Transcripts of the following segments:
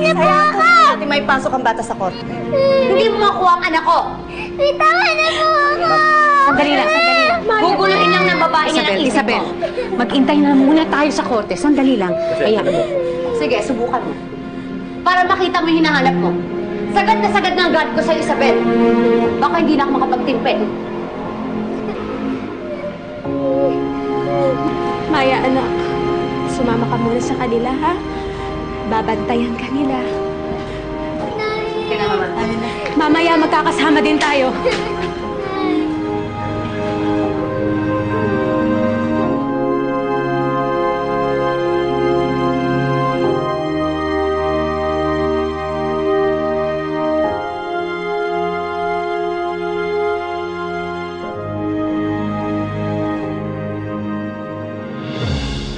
niyo po ako! Hindi may pasok ang bata sa korte. Hindi mo makuha ang anak ko! Tama na po ako! Sandali lang, sandali lang. Guguluhin lang ng babae niya ng isip Isabel, mo. mag-intay na muna tayo sa korte. Sandali lang. Ayan. Sige, subukan mo. Para makita mo yung hinahanap mo. Sagad na sagad ng guard ko sa Isabel. Baka hindi na ako makapagtimpe. Maya, anak. Sumama ka muna sa kanila, ha? Babantayan ka nila. Sige na, Mama. Mamaya magkakasama din tayo.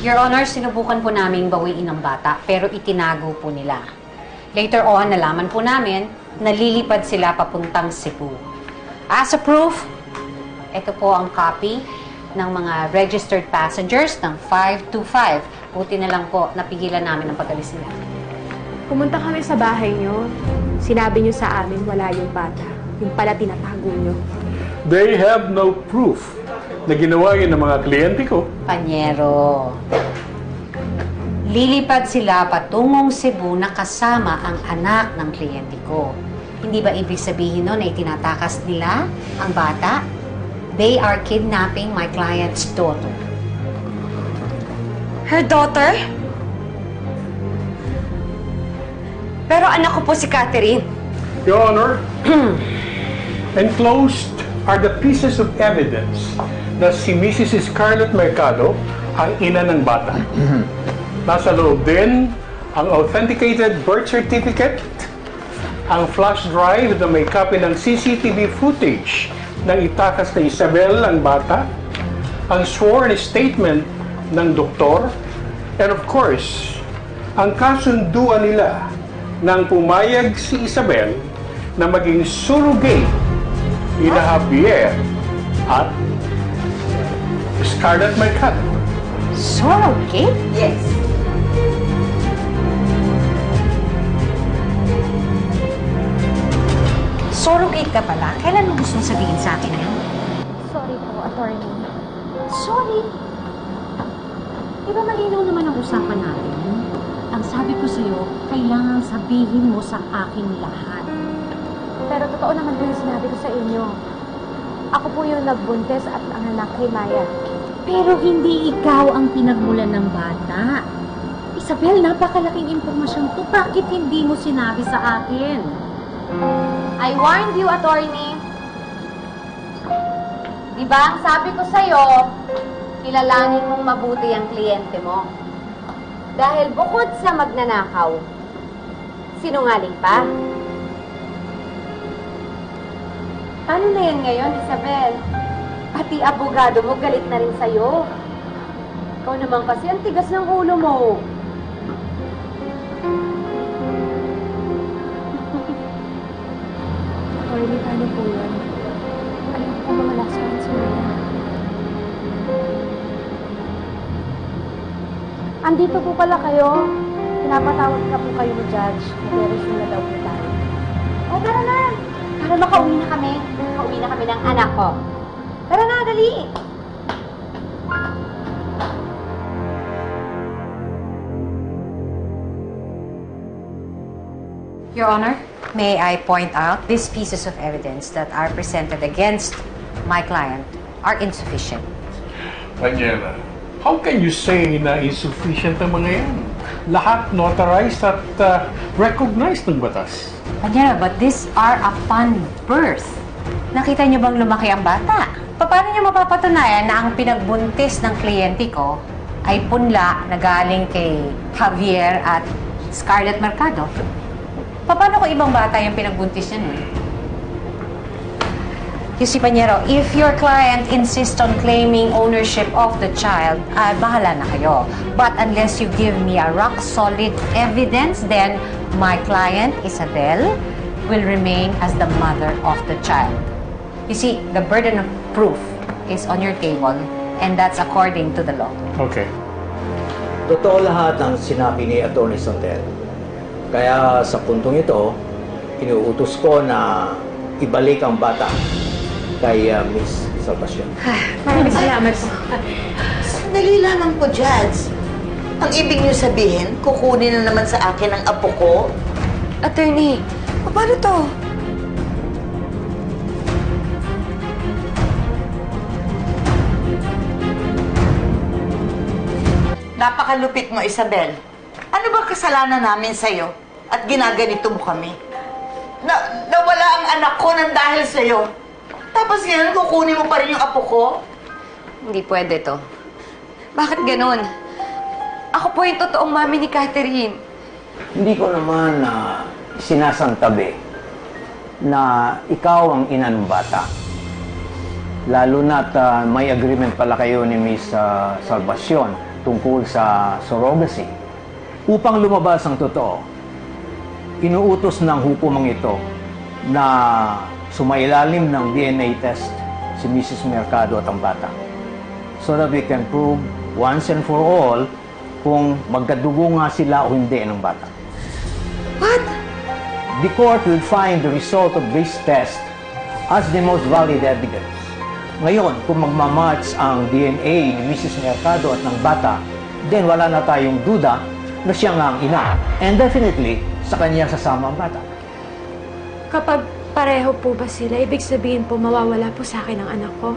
Your Honor, sinubukan po naming bawiin ang bata, pero itinago po nila. Later on, nalaman po namin, nalilipad sila papuntang Cebu. As a proof, ito po ang copy ng mga registered passengers ng 525. Buti na lang po, napigilan namin ang pag-alis nila. Pumunta kami sa bahay niyo. Sinabi niyo sa amin wala yung bata. Yung pala tinatago niyo. They have no proof na ginawa yun ng mga kliyente ko. Panyero, lilipad sila patungong Cebu na kasama ang anak ng kliyente ko. Hindi ba ibig sabihin nun na itinatakas nila ang bata? They are kidnapping my client's daughter. Her daughter? Pero anak ko po si Catherine. Your Honor, enclosed are the pieces of evidence na si Mrs. Scarlett Mercado ang ina ng bata. Nasa loob din ang authenticated birth certificate, ang flash drive na may copy ng CCTV footage ng itakas na Isabel ang bata, ang sworn statement ng doktor, and of course, ang kasunduan nila nang pumayag si Isabel na maging surrogate ni Javier at Scarlett Mercado. Surrogate? Yes. Surrogate ka pala? Kailan mo gusto sabihin sa akin yan? Sorry po, attorney. Sorry. Di ba malinaw naman ang usapan natin? Ang sabi ko sa'yo, kailangan sabihin mo sa akin lahat. Pero totoo naman po yung sinabi ko sa inyo. Ako po yung nagbuntis at ang anak kay Maya. Pero hindi ikaw ang pinagmulan ng bata. Isabel, napakalaking impormasyon to. Bakit hindi mo sinabi sa akin? I warned you, attorney. Diba, ang sabi ko sa'yo, kilalanin mong mabuti ang kliyente mo. Dahil bukod sa magnanakaw, sinungaling pa. Ano na yan ngayon, Isabel? Pati abogado mo galit na rin sa'yo. Ikaw naman kasi ang tigas ng ulo mo. Attorney, paano po yun? Alam ko mga last ones mo yan. Andito po pala kayo. Pinapatawag na po kayo ni Judge. Nag-resume na daw po tayo. O, tara na. Para makauwi na kami. Makauwi na kami ng anak ko. Tara na, dali. Your Honor, may I point out these pieces of evidence that are presented against my client are insufficient. Panyera, how can you say na insufficient ang mga yan? Lahat notarized at recognized ng batas. Panyera, but these are upon birth. Nakita niyo bang lumaki ang bata? Paano niyo mapapatunayan na ang pinagbuntis ng kliyente ko ay punla na galing kay Javier at Scarlett Mercado? Paano kung ibang bata yung pinagbuntis niya nun? You see, Panyero, if your client insists on claiming ownership of the child, bahala na kayo. But unless you give me a rock-solid evidence, then my client, Isabel, will remain as the mother of the child. You see, the burden of proof is on your table, and that's according to the law. Okay. Totoo lahat ang sinabi ni Atty. Sondel. Kaya sa puntong ito, inuutos ko na ibalik ang bata kay Miss Salvacion. Maraming salamat po. Sandali lamang po, Judge. Ang ibig niyo sabihin, kukunin na naman sa akin ang apo ko? Attorney, paano to? Napakalupit mo, Isabel. Ano ba kasalanan namin sa'yo? At ginaganito mo kami? Nawala ang anak ko nang dahil sa'yo. Tapos ngayon, kukunin mo pa rin yung apo ko? Hindi pwede to. Bakit ganun? Ako po yung totoong mami ni Catherine. Hindi ko naman sinasantabi na ikaw ang ina ng bata. Lalo na't may agreement pala kayo ni Miss Salvacion tungkol sa surrogacy. Upang lumabas ang totoo, inuutos ng hukumang ito na sumailalim ng DNA test si Mrs. Mercado at ang bata so that we can prove once and for all kung magkadugo nga sila o hindi ng bata. What? The court will find the result of this test as the most valid evidence. Ngayon, kung magmamatch ang DNA ni Mrs. Mercado at ng bata, then wala na tayong duda na siya nga ang ina. And definitely, sa kanya sasama ang bata. Kapag pareho po ba sila, ibig sabihin po mawawala po sa akin ang anak ko?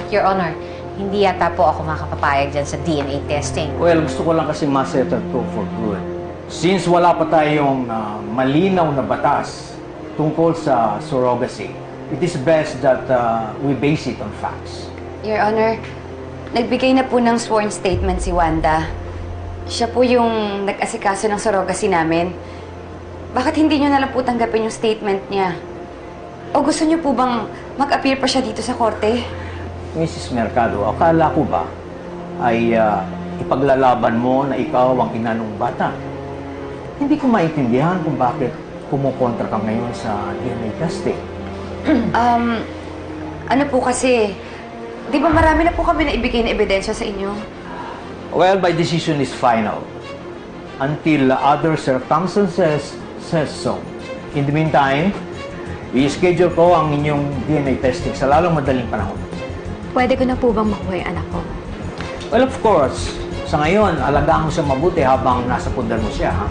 Your Honor, hindi yata po ako makapapayag dyan sa DNA testing. Well, gusto ko lang kasi ma-settle to for good. Since wala pa tayong malinaw na batas tungkol sa surrogacy, it is best that we base it on facts. Your Honor, nagbigay na po ng sworn statement si Wanda. Siya po yung nag-asikaso ng surrogacy namin. Bakit hindi niyo na lang po tanggapin yung statement niya? O gusto niyo po bang mag-appear pa siya dito sa korte? Mrs. Mercado, akala ko ba ay ipaglalaban mo na ikaw ang ina ng bata? Hindi ko maintindihan kung bakit kumukontra ka ngayon sa DNA testing. Ano po kasi, di ba marami na po kami na ibigay na ebidensya sa inyo? Well, my decision is final until other circumstances says so. In the meantime, i-schedule ko ang inyong DNA testing sa lalong madaling panahon. Pwede ko na po bang makuha yung anak ko? Well, of course. Sa ngayon, alagaan mo siya mabuti habang nasa pundan mo siya. Ha?